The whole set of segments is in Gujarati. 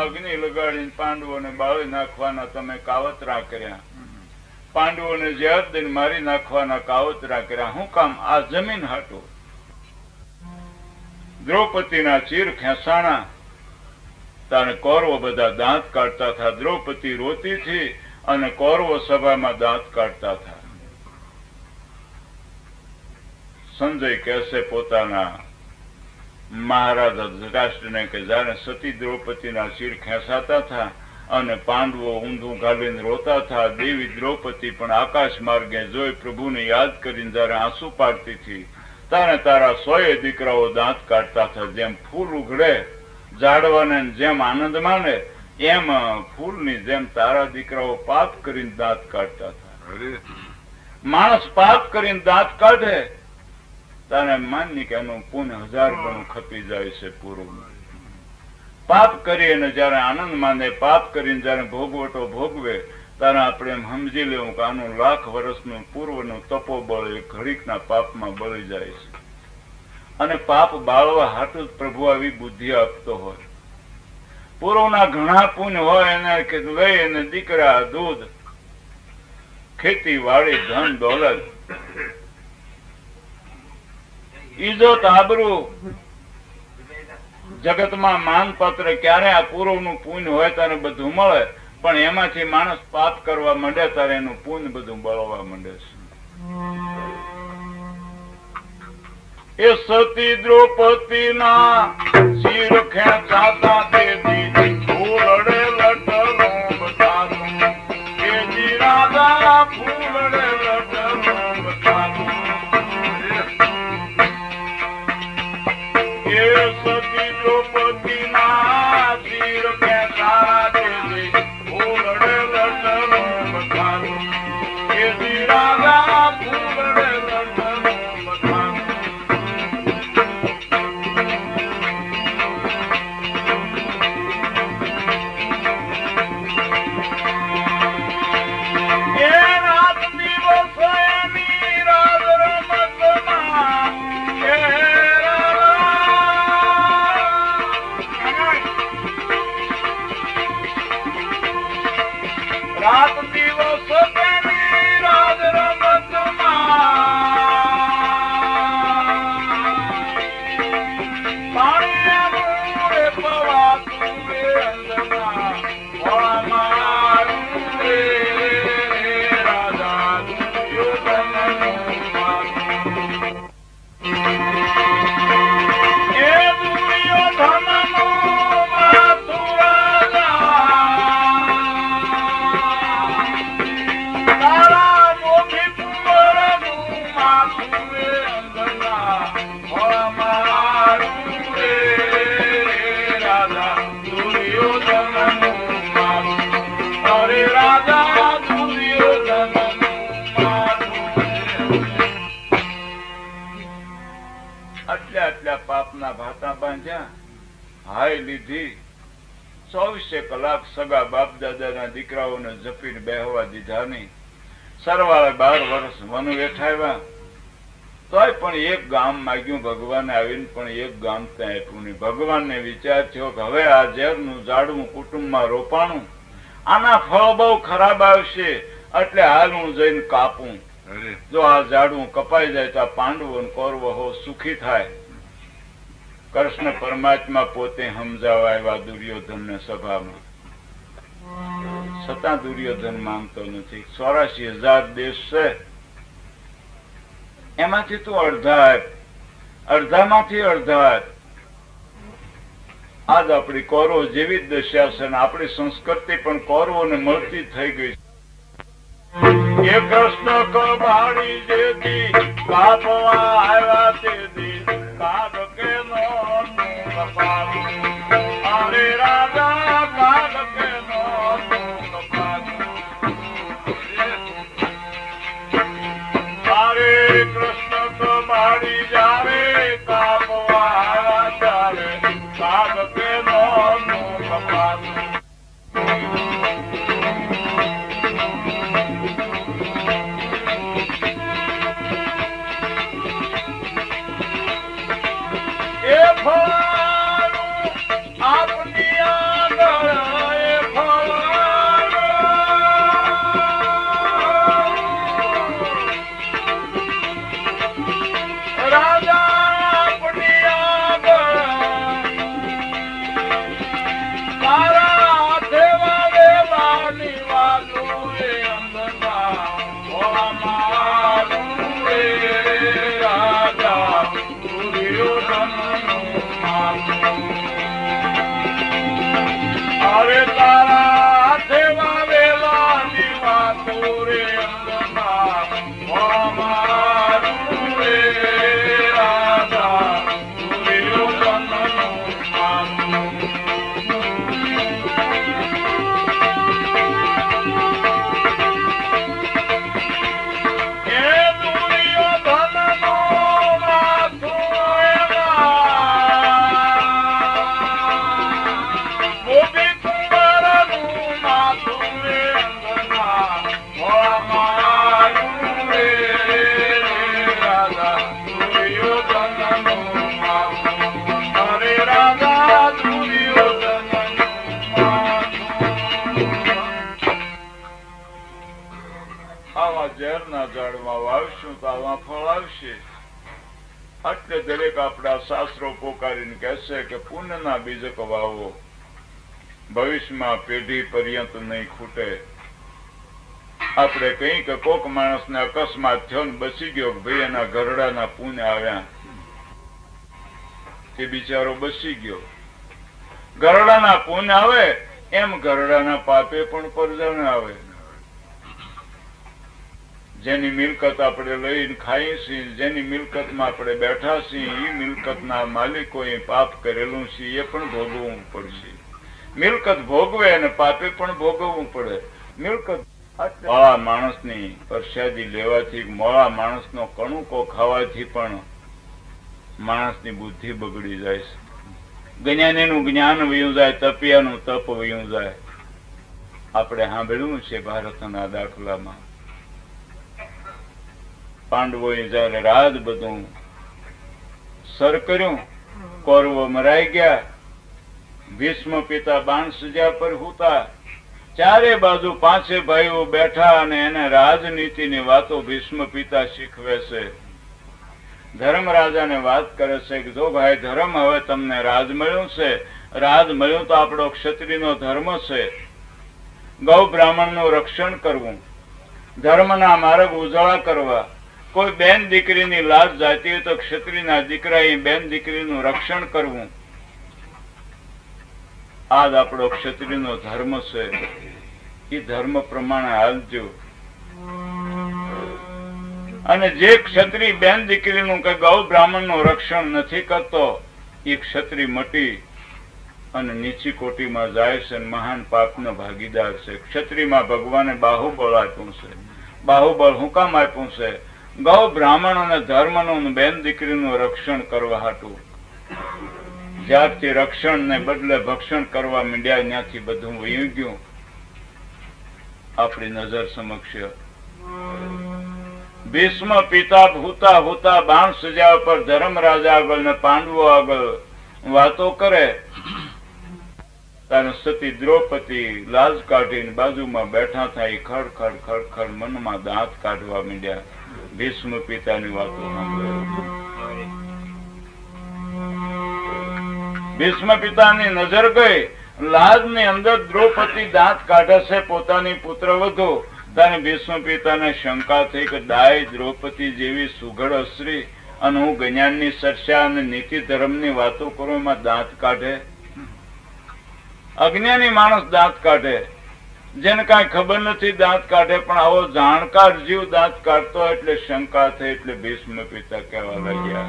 અગ્નિ લગાડીને પાંડવોને બાળી નાખવાના તમે કાવતરા કર્યા, પાંડવોને ઝેર દઈને મારી નાખવાના કાવતરા કર્યા. શું કામ? આ જમીન હાટું. દ્રૌપદીના ચીર ખેંચાણા, તારે કૌરવો બધા દાંત કાઢતા હતા. દ્રૌપદી રોતી હતી અને કૌરવો સભામાં દાંત કાઢતા હતા. સંજય કહેશે પોતાના મહારાજા ધૃતરાષ્ટ્રને કે જયારે સતી દ્રૌપદીના ચીર ખેંચાતા હતા અને પાંડવો ઊંધું ઘાલીને રોતા હતા, દેવી દ્રૌપદી પણ આકાશ માર્ગે જોઈ પ્રભુને યાદ કરીને જયારે આંસુ પાડતી હતી, ત્યારે તારા 100 દીકરાઓ દાંત કાઢતા હતા. જેમ ફૂલ ઉઘડે ઝાડવાને જેમ આનંદ માને, એમ ફૂલની જેમ તારા દીકરાઓ પાપ કરીને દાંત કાઢતા હતા. માણસ પાપ કરીને દાંત કાઢે તારે માનની કે એનું પુણ્ય 1000 ગણું ખપી જાય છે પૂરું. પાપ કરીને જયારે આનંદ માને, પાપ કરીને જયારે ભોગવટો ભોગવે, ત્યારે આપણે એમ સમજી લેવું કે આનું લાખ વર્ષનું પૂર્વનું તપોબળ એ ઘડીકના પાપમાં બળી જાય છે. અને પાપ બાળવા હાટું જ પ્રભુ આવી બુદ્ધિ આપતો હોય. પૂર્વના ઘણા પુણ્ય હોય એને કે લઈ એને દીકરા, દૂધ, ખેતી વાડી, ધન દોલત, ઇજ્જત, આબરૂ, જગતમાં માનપત્ર, ક્યારે આ પૂર્વનું પુણ્ય હોય ત્યારે બધું મળે. પણ એમાંથી માણસ પાપ કરવા માંડે ત્યારે એનું પુણ્ય બધું બળવા માંડે છે. એ સતી દ્રૌપદીના શિર ખેંચાતા તેથી ફૂલડે લટલો બતાતું, એ રાજા ફૂલડે લટલો બતાતું. એ સતી દ્રૌપદીના શિર ખેંચાતા તેથી ફૂલડે લટલો બતાતું, એ રાજા ફૂલડે લટલો બતાતું. રાત દિવસ તેની રાજ રમતમાં પાણી મૂળે પવાતું રે અંદરમાં મારું રે રાજા દુર્યોધનનું મારું. એ દુર્યોધનનું માથું રાજા આટલા પાપના ભાતા બાંધ્યા, હાય લીધી. 24 કલાક સગા બાપ દાદાના દીકરાઓને જપીને બેહવા દીધા નહીં. સરવાળે 12 વર્ષ વન વેઠાવ્યા, તોય પણ એક ગામ માગ્યું ભગવાને આવીને, પણ એક ગામ ત્યાં આપ્યું નહીં. ભગવાનને વિચાર થયો કે હવે આ ઝેરનું ઝાડવું કુટુંબમાં રોપાણું, આના ફળ બહુ ખરાબ આવશે, એટલે હાલ હું જઈને કાપું. જો આ ઝાડવું કપાઈ જાય તો આ પાંડવો અને કૌરવો સુખી થાય. કૃષ્ણ પરમાત્મા પોતે સમજાવવા આવ્યા દુર્યોધનને સભામાં, છતાં દુર્યોધન માંગતો નથી. 84,000 દેશ છે, એમાંથી તું અડધામાંથી અડધા. આજ આપણી કૌરવો જેવી જ દશા છે ને આપણી સંસ્કૃતિ પણ કૌરવોને મળતી થઈ ગઈ. એ કૃષ્ણ કબાડી જેથી કાપવા આવ્યા તેથી કાગ કે નો કપાલું, અરે રાજા કાગ કે નો કપાલું. અરે કૃષ્ણ કબાડી જાવે કાપવા આવ્યા ત્યારે કાગ કે નો કપાલું. આપની આવા ઝેરના ઝાડમાં વાવશું તો આવા ફળ આવશે. એટલે દરેક આપણા શાસ્ત્રો પોકારીને કહેશે કે પુણ્યના બીજક વાવો, ભવિષ્યમાં પેઢી પર્યંત નહીં ખૂટે. આપણે કઈ કે કોક માણસને અકસ્માત થયો ને બચી ગયો, ભાઈ એના ઘરડાના પુણ્ય આવ્યા, એ બિચારો બચી ગયો. ઘરડાના પુણ્ય આવે એમ ઘરડાના પાપે પણ પરજણ આવે. જેની મિલકત આપણે લઈને ખાઈએ છીએ, જેની મિલકતમાં આપણે બેઠા છીએ, એ મિલકતના માલિકોએ પાપ કરેલું છે એ પણ ભોગવવું પડશે. મિલકત ભોગવે અને પાપે પણ ભોગવવું પડે. મિલકત મોળા માણસની પ્રસાદી લેવાથી, મોળા માણસનો કણુકો ખાવાથી પણ માણસની બુદ્ધિ બગડી જાય છે. જ્ઞાનીનું જ્ઞાન વયું જાય, તપિયાનું તપ વયું જાય. આપણે સાંભળ્યું છે ભારતના દાખલામાં, પાંડવોએ જયારે રાત બધું સર કર્યું, કૌરવો મરાઈ ગયા, ભીષ્મ પિતા બાણ સજા પર હુતા, ચારે બાજુ પાંચે ભાઈઓ બેઠા અને એને રાજનીતિની વાતો ભીષ્મ પિતા શીખવે છે. ધર્મરાજાને વાત કરે છે કે જો ભાઈ ધર્મ, હવે તમને રાજ મળ્યું છે, રાજ મળ્યું તો આપણો ક્ષત્રિયનો ધર્મ છે ગૌ બ્રાહ્મણનું રક્ષણ કરવું, ધર્મના માર્ગ ઉજાળા કરવા. કોઈ બેન દીકરીની લાજ જાતી હોય તો ક્ષત્રિયના દીકરાએ બેન દીકરીનું રક્ષણ કરવું. આજ આપણો ક્ષત્રિયનો ધર્મ છે. એ ધર્મ પ્રમાણે હાલજો. અને જે ક્ષત્રિય બેન દીકરીનું કે ગૌ બ્રાહ્મણનું રક્ષણ નથી કરતો, એ ક્ષત્રિય મટી અને નીચી કોટીમાં જાય છે, મહાન પાપનો ભાગીદાર છે. ક્ષત્રિયમાં ભગવાને બાહુબળ આપ્યું છે. બાહુબળ હું કામ આપ્યું છે? ગૌ બ્રાહ્મણ અને ધર્મનું બેન દીકરીનું રક્ષણ કરવા હાટું. જ્યારથી રક્ષણ ને બદલે ભક્ષણ કરવા માંડ્યા, ત્યાંથી બધું વયું ગયું આપણી નજર સમક્ષ. ભીષ્મ પિતા ભૂતા ભૂતા બાણ સજા પર ધર્મરાજા આગળ ને પાંડવો આગળ વાતો કરે, ત્યારે સતી દ્રૌપદી લાજ કાઢીને બાજુમાં બેઠા થાય, ખડખડ ખડખડ મનમાં દાંત કાઢવા માંડ્યા. ભીષ્મ પિતાની વાતો સાંભળે. ભીષ્મ પિતાની નજર ગઈ, લાજની અંદર દ્રૌપદી દાંત કાઢે છે પોતાની પુત્ર વધુ. ત્યારે ભીષ્મ પિતાને શંકા થઈ કે દાય દ્રૌપદી જેવી સુઘડ અસ્ત્રી અને હું જ્ઞાનની ચર્ચા અને નીતિ ધર્મની વાતો કરું, એમાં દાંત કાઢે? અજ્ઞાની માણસ દાંત કાઢે, જેને કઈ ખબર નથી દાંત કાઢે, પણ આવો જાણકાર જીવ દાંત કાઢતો એટલે શંકા થઈ. એટલે ભીષ્મ પિતા કહેવા લાગ્યા,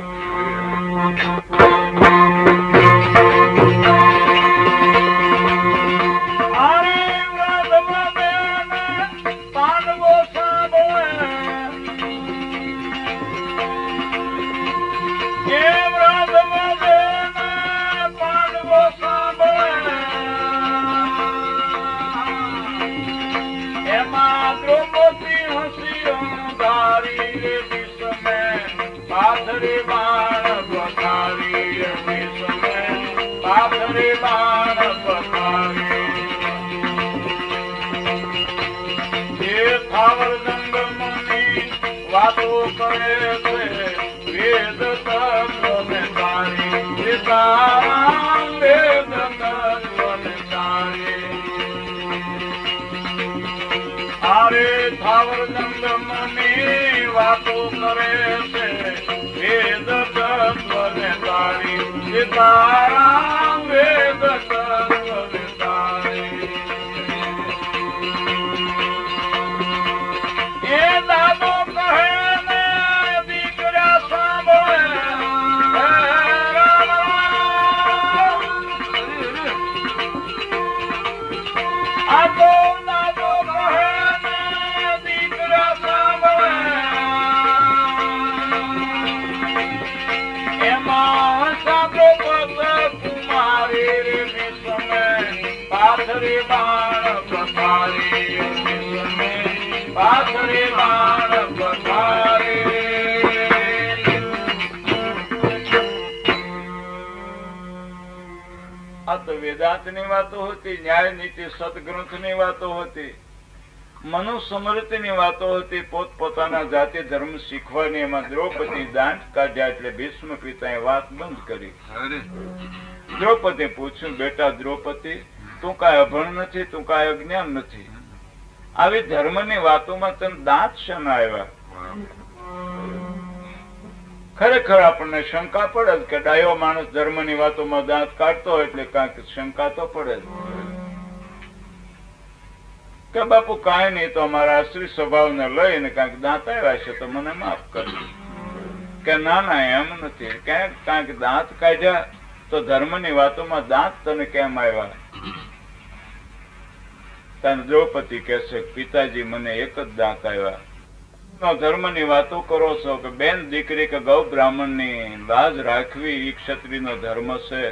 વાતો કરે છે વેદ તત્વને તારી, વેદ તત્વને તારી. આરે થાવર જંગમની વાતો કરે છે વેદ તત્વને તારી, સીતારામ વેદ તત્વને તારી. એ દાદો પાથરી બાણ પથારી, પાથરી બાણ પથારી. આ તો વેદાંત ની વાતો હતી, ન્યાય નીતિ સદગ્રંથ ની વાતો હતી. મનુસ્મૃતિની વાતો હતી, પોતપોતાના જાતિ ધર્મ શીખવાની. એમાં દ્રૌપદી દાંત કાઢ્યા એટલે ભીષ્મ પિતાએ વાત બંધ કરી. દ્રૌપદી પૂછ્યું, બેટા દ્રૌપદી, તું કાંઈ અભણ નથી, તું કાંઈ અજ્ઞાન નથી, આવી ધર્મની વાતોમાં તને દાંત શેના આવ્યા? ખરેખર આપણને શંકા પડે કે ડાયો માણસ ધર્મની વાતોમાં દાંત કાઢતો હોય એટલે કાંઈક શંકા તો પડે કે બાપુ કાંઈ નહીં, તો અમારા આશ્રી સ્વભાવને લઈને કાંઈક દાંત આવ્યા છે તો મને માફ કરજો. કે ના ના, એમ નથી, કાંઈક દાંત કાઢ્યા તો ધર્મની વાતોમાં દાંત તને કેમ આવ્યા? તને દ્રૌપદી કહેશે, પિતાજી મને એક જ દાંત આવ્યા. ધર્મની વાતો કરો છો કે બેન દીકરી કે ગૌ બ્રાહ્મણ ની લાજ રાખવી એ ક્ષત્રિયનો ધર્મ છે.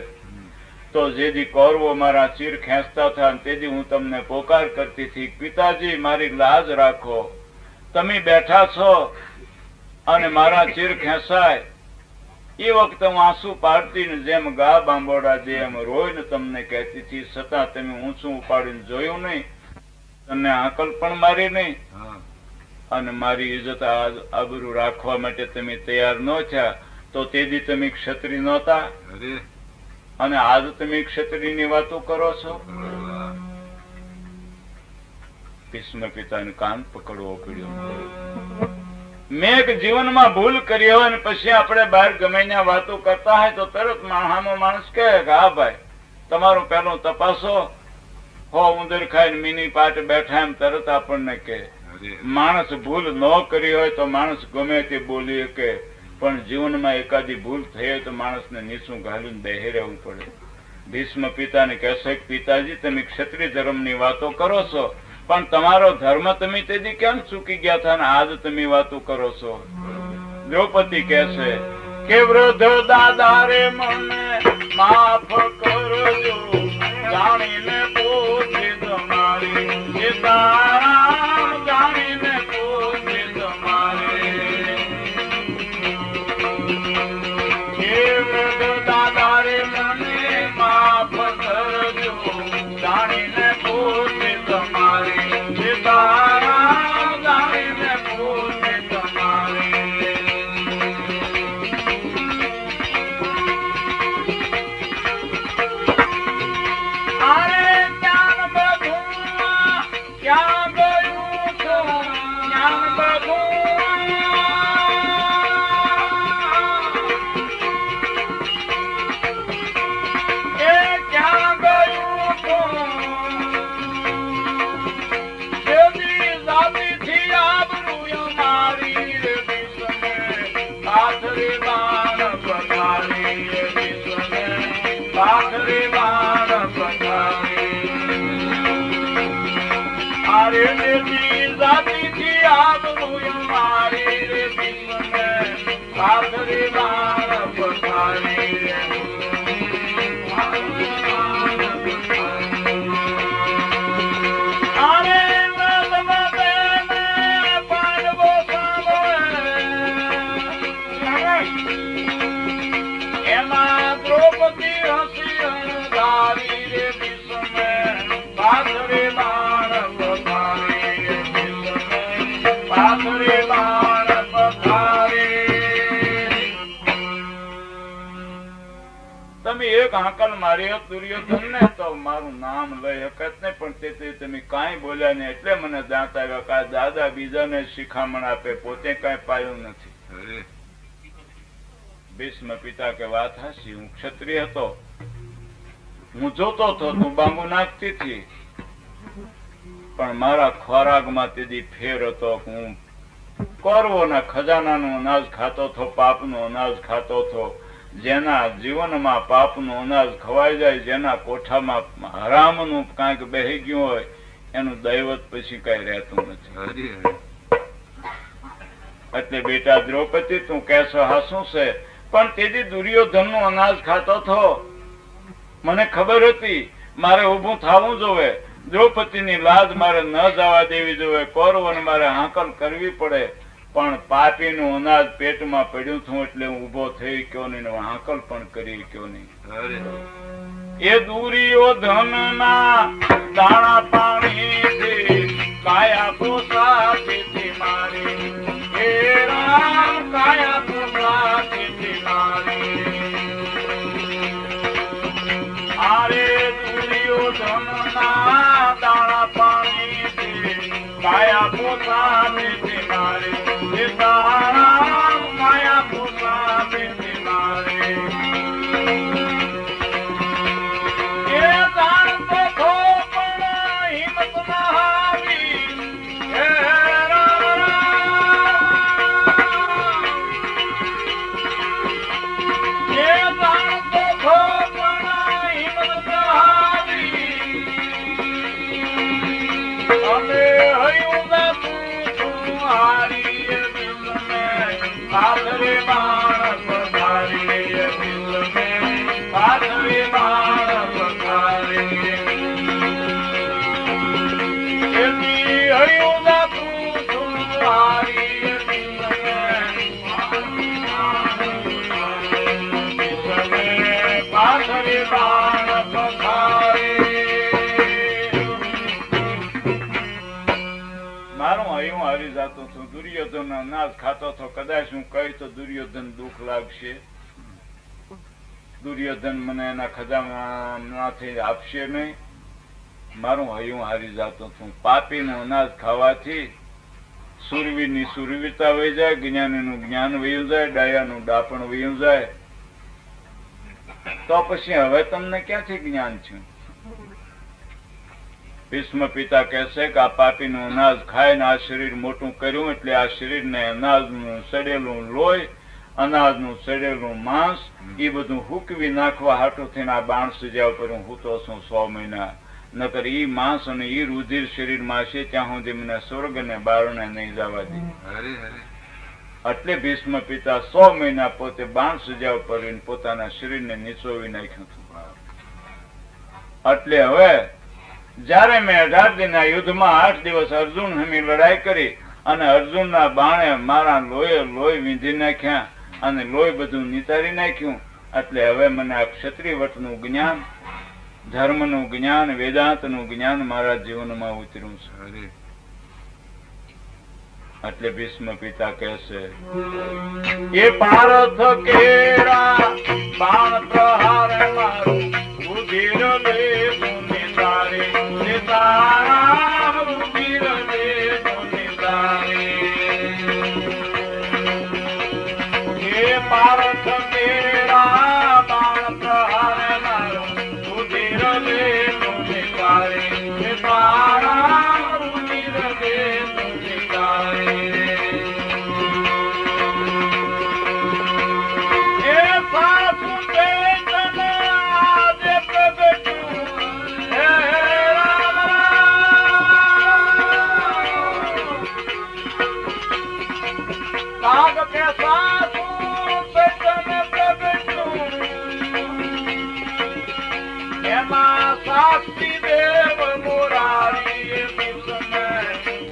તો જેથી કૌરવો મારા ચીર ખેંચતા હતા તેથી હું તમને પોકાર કરતી હતી, પિતાજી મારી લાજ રાખો. તમે બેઠા છો અને મારા ચીર ખેંચાય એ વખતે હું આંસુ પાડતી ને જેમ ગા બાંબોડા દે એમ રોઈને તમને કહેતી હતી, છતાં તમે ઊંચું ઉપાડીને જોયું નહીં, તમને આંકલ પણ મારી નહીં, અને મારી ઇજ્જત આબરૂ રાખવા માટે તમે તૈયાર ન થયા. તો તેથી તમે ક્ષત્રિય નહોતા અને આજ તમે ક્ષત્રિયની વાતો કરો છો. ભીષ્મ પિતાને કાન પકડવો પડ્યો. મેં એક જીવનમાં ભૂલ કરી હોય ને પછી આપણે બહાર ગમે ત્યાં વાતો કરતા હોય તો તરત સામો માણસ કહે કે હા ભાઈ તમારું પેલું તપાસો, હો ઉંદર ખાઈને મીની પાટ બેઠા, એમ તરત આપણને કહે. માણસ ભૂલ ન કરી હોય તો માણસ ગમે તે બોલી શકે, પણ જીવનમાં એકાદી ભૂલ થઈ હોય તો માણસને નીચું ઘાલીને બેહી રહેવું પડે. ભીષ્મ પિતાને કહેશે, પિતાજી તમે ક્ષત્રિય ધર્મની વાતો કરો છો, પણ તમારો ધર્મ તમે તેથી કેમ ચૂકી ગયા હતા ને આજ તમે વાતો કરો છો? દ્રૌપદી કહેશે કે વૃદ્ધ દાદા રે મને માફ કરજો, જાણીને પોતે તમારી જાણીને પોતે તમારે. હે વૃદ્ધ દાદા રે મને માફ કરજો, જાણીને પોતે તમારી જાણીને પોતે તમારે. એક હાકલ મારી દુર્યોધન ને તો મારું નામ લઈ હકત ને, પણ તેથી તમે કાંઈ બોલ્યા ને એટલે મને દાંત આવ્યા. કા દાદા બીજાને શિખામણ આપે, પોતે કાંઈ પાયું નથી. ભીષ્મ પિતા કે વાત હાચી, હું ક્ષત્રિય હતો, હું જોતો હતો તું બાંબુ નાખતી હતી, પણ મારા ખોરાકમાં તેથી ફેર હતો. હું કૌરવોના ખજાનાનું અનાજ ખાતો હતો, પાપનું અનાજ ખાતો હતો. જેના જીવનમાં પાપનું અનાજ ખવાઈ જાય, જેના કોઠામાં હરામનું કાંઈક બેહી ગયું હોય એનું દૈવત પછી કઈ રહેતું નથી. એટલે બેટા દ્રૌપદી તું કહેશો હા શું છે, પણ તેથી દુર્યોધન નું અનાજ ખાતો હતો, મને ખબર હતી મારે ઉભું થવું જોવે, દ્રૌપદીની લાજ મારે ન જવા દેવી જોવે, કૌરવોને મારે હાંકલ કરવી પડે, પણ પાપીનું અનાજ પેટમાં પડ્યું હતું એટલે હું ઉભો થઈ ગયો નહીં, હાંકલ પણ કરી ગયો નહીં. એ દુર્યોધનના દાણા પાણી કાયા પોસાતી મારી, હે રામ કાયા પોસાતી મારી. આરે દુર્યોધનના દાણા પાણી કાયા પોસાતી મારી, હે રામ કાયા પોસાતી મારી. દુર્યોધન અનાજ ખાતો તો કદાચ હું કહી તો દુર્યોધન દુઃખ લાગશે. દુર્યોધન મને એના ખજાનામાંથી આપશે નહીં. મારું હૈયું હારી જાતો છું. પાપીનું અનાજ ખાવાથી સુરવીરની સુરવીરતા વહી જાય, જ્ઞાનીનું જ્ઞાન વહ્યું જાય, ડાયાનું ડાપણ વહ્યું જાય. તો પછી હવે તમને ક્યાંથી જ્ઞાન છે? ભીષ્મ પિતા કહેશે કે આ પાપીનું અનાજ ખાઈને આ શરીર મોટું કર્યું, એટલે આ શરીરને અનાજનું સડેલું લોહી, અનાજનું સડેલું માંસ એ બધું હૂકવી નાખવા હાટું થઈને આ બાણ સજા ઉપર હું હૂતો છું 100 મહિના. નકર ઈ માંસ અને ઈ રુધિર શરીરમાં છે ત્યાં સુધી મને સ્વર્ગ ને બારણે નહીં જવા દે. એટલે ભીષ્મ પિતા 100 મહિના પોતે બાણ સજા ઉપર પોતાના શરીરને નીચોવી નાખ્યું હતું. એટલે હવે જયારે મેં 18 દિનના યુદ્ધમાં 8 દિવસ અર્જુન હમી લડાઈ કરી અને અર્જુનના બાણે મારા લોહી વીંધી નાખ્યા અને લોહી બધું નિતારી નાખ્યું. એટલે હવે મને આ ક્ષત્રિય વટનું જ્ઞાન, ધર્મનું જ્ઞાન, વેદાંતનું જ્ઞાન મારા જીવનમાં ઉતર્યું છે. એટલે ભીષ્મ પિતા કહેશે એ પાર્થ કેરા બાણ પ્રહાર મારો રુધિર લેવું નિતારે, નિતારા રુધિર લેવું નિતારે. એ પાર્થ કેરા બાણ પ્રહાર મારો રુધિર લેવું નિતારે, નિતારા રુધિર લેવું નિતારે. સાક્ષી દેવ મોરારી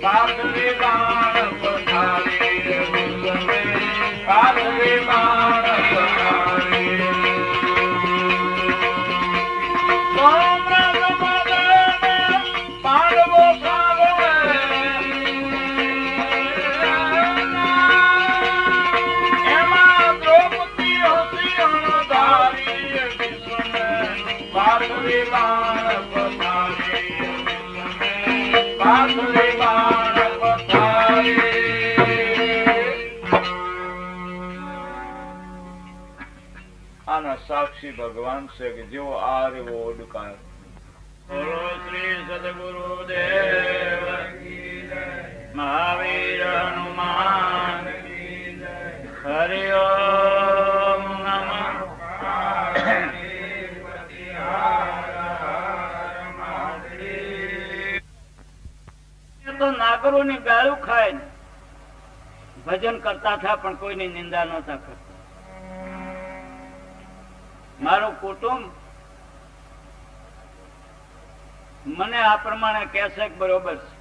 પાથરી બાણ પથારી, પાથરી બાણ પથારી. પાંડવો સાંભળે એમાં દ્રૌપદી હતી અણધારી, પાથરી બાણ પથારી, પાથરી બાણ પથારી. આના સાક્ષી ભગવાન છે કે જેવો આ એવો ઓડકાર. બોલો શ્રી સદગુરુદેવ મહાવીર હનુમાન હરિ ઓમ નમઃ. તો નાગરો ની ગાળું ખાય ભજન કરતા હતા પણ કોઈની નિંદા નતા કરતા. મારું કુટુંબ મને આ પ્રમાણે કહેશે બરોબર છે.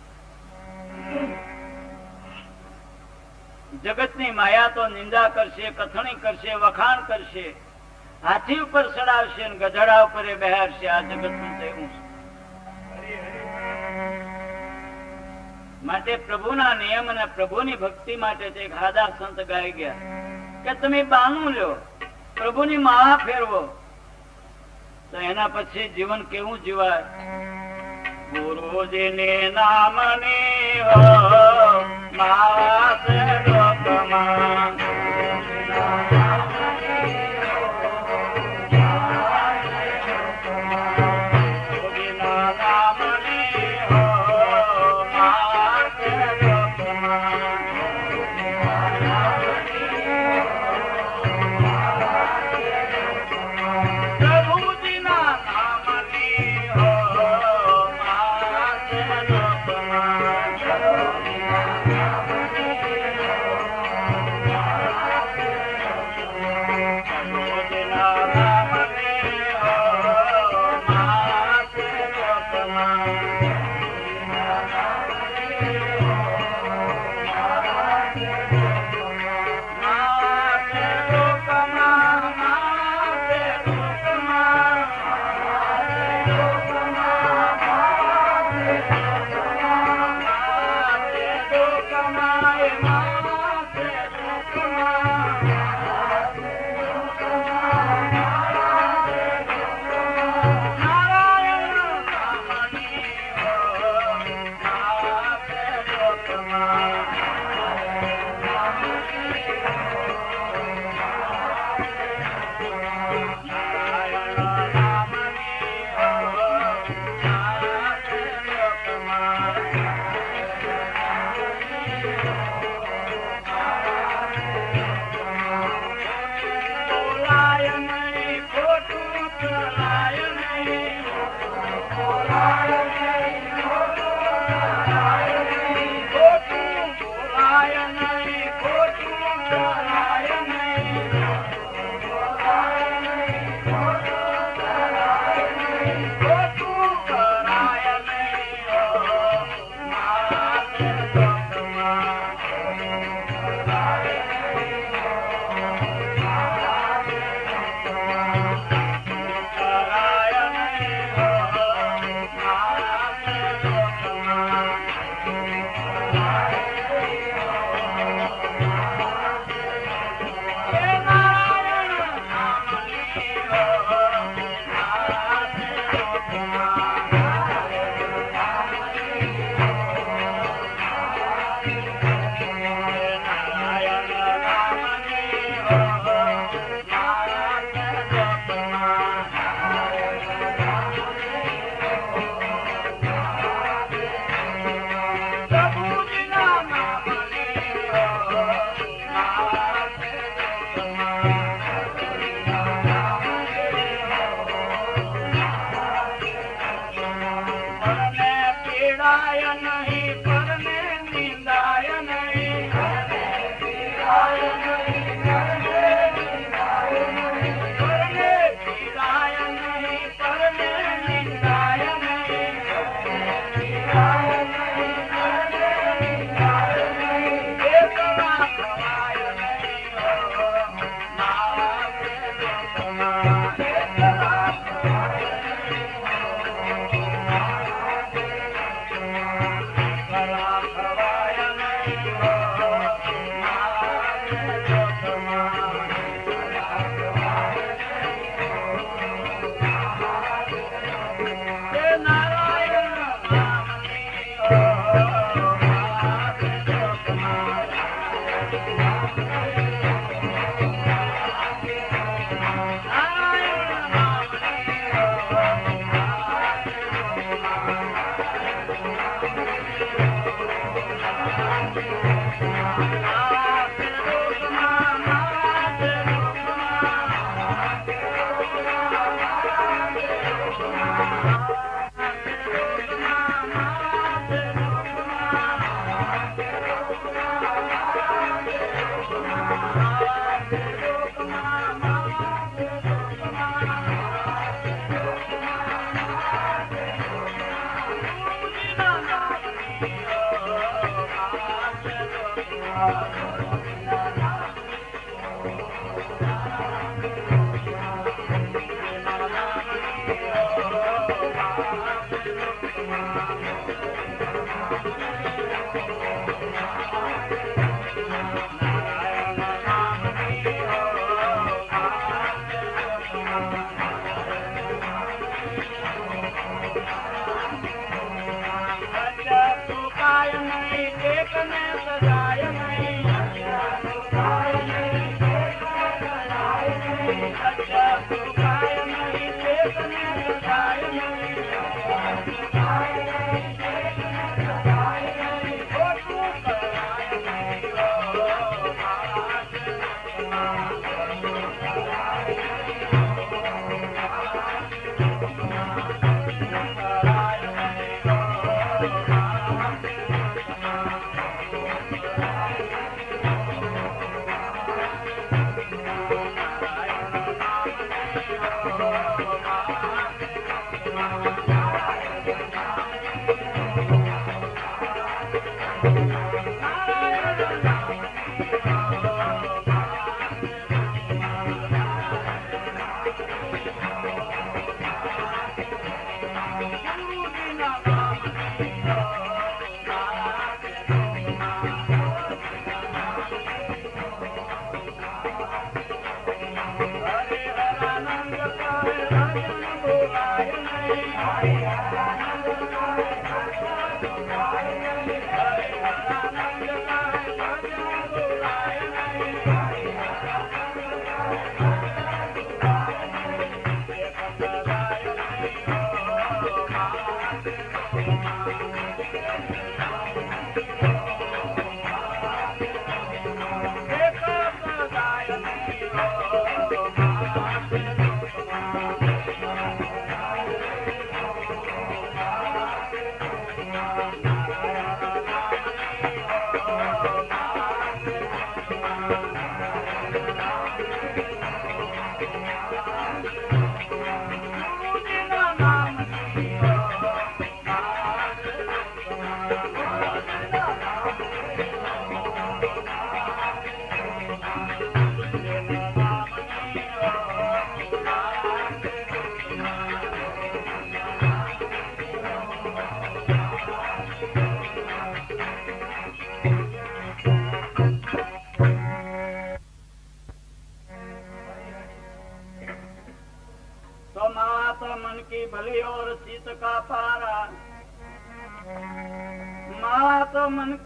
જગતની માયા તો નિંદા કરશે, કથણી કરશે, વખાણ કરશે, હાથી ઉપર ચડાવશે અને ગધેડા ઉપર બેહારશે. આ જગત નું એવું છે. માટે પ્રભુના નિયમ અને પ્રભુની ભક્તિ માટે તે ગાદા સંત ગાઈ ગયા કે તમે બાનું લ્યો, પ્રભુની માળા ફેરવો, તો એના પછી જીવન કેવું જીવાય? ગુરુજીને નામની હો માળા ફેરવો કમા,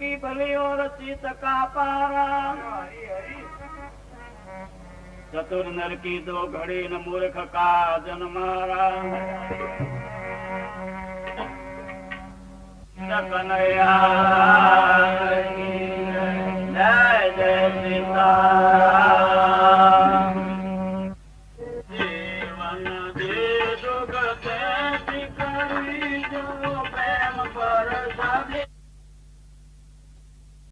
की भली और चित का पारा, चतुर नर की दो घड़ी न मूर्ख का जन मारा। कन्हैया